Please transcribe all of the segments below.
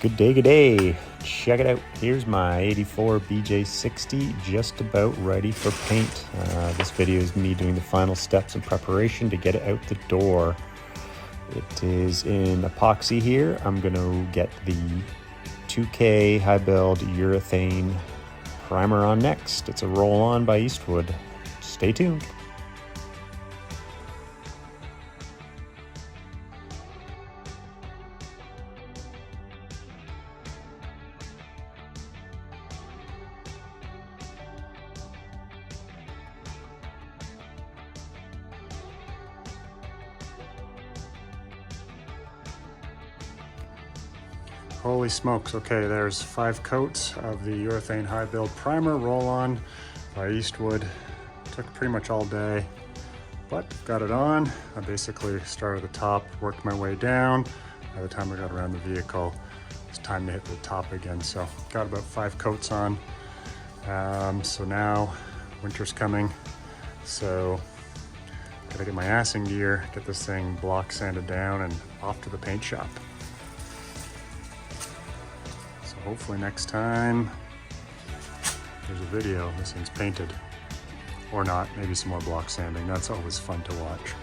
Good day, good day. Check it out. Here's my 84 BJ60, just about ready for paint. This video is me doing the final steps in preparation to get it out the door. It is in epoxy here. I'm gonna get the 2K high build urethane primer on next. It's a roll-on by Eastwood. Stay tuned. Holy smokes, okay, there's 5 coats of the urethane high build primer roll-on by Eastwood. Took pretty much all day, but got it on. I basically started at the top, worked my way down. By the time I got around the vehicle, it's time to hit the top again. So got about 5 coats on. So now winter's coming, so gotta get my ass in gear, get this thing block sanded down and off to the paint shop. So hopefully next time there's a video, this thing's painted. Or not, maybe some more block sanding. That's always fun to watch.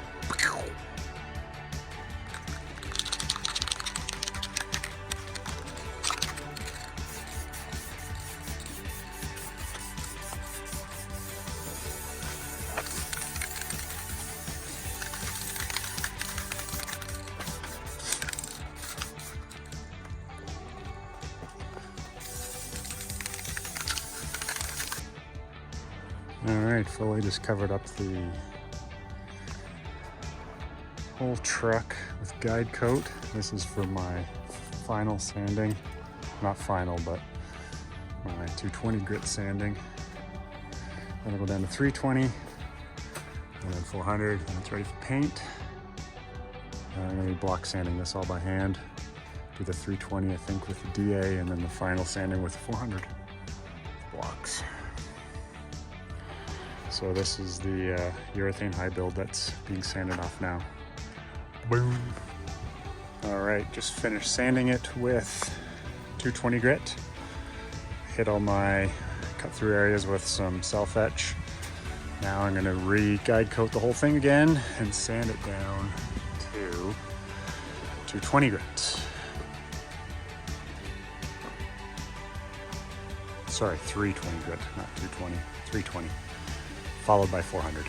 All right, fully just covered up the whole truck with guide coat. This is for my final sanding. Not final, but my 220 grit sanding. Then I'll go down to 320, and then 400, and it's ready for paint. I'm gonna be block sanding this all by hand. Do the 320, I think, with the DA, and then the final sanding with 400 blocks. So this is the urethane high build that's being sanded off now. Boom. All right, just finished sanding it with 220 grit. Hit all my cut through areas with some self-etch. Now I'm gonna re-guide coat the whole thing again and sand it down to 220 grit. Sorry, 320 grit, not 220, 320. Followed by 400.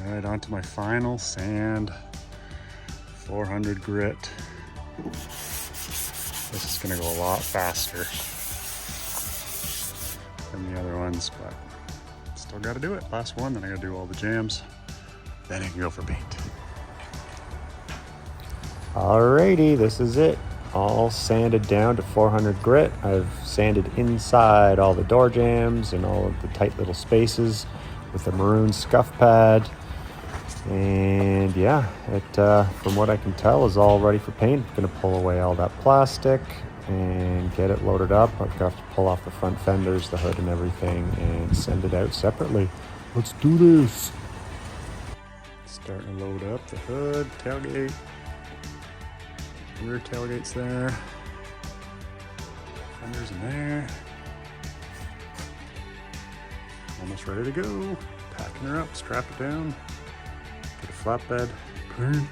All right, on to my final sand, 400 grit. This is gonna go a lot faster than the other ones, but still gotta do it. Last one, then I gotta do all the jams. Then I can go for paint. Alrighty, this is it. All sanded down to 400 grit. I've sanded inside all the door jams and all of the tight little spaces with the maroon scuff pad. And yeah, it from what I can tell is all ready for paint. I'm gonna pull away all that plastic and get it loaded up. I've got to pull off the front fenders, the hood and everything, and send it out separately. Let's do this. Starting to load up the hood, tailgate. Rear tailgate's there. Fenders in there. Almost ready to go. Packing her up, strap it down. Get a flatbed, paint.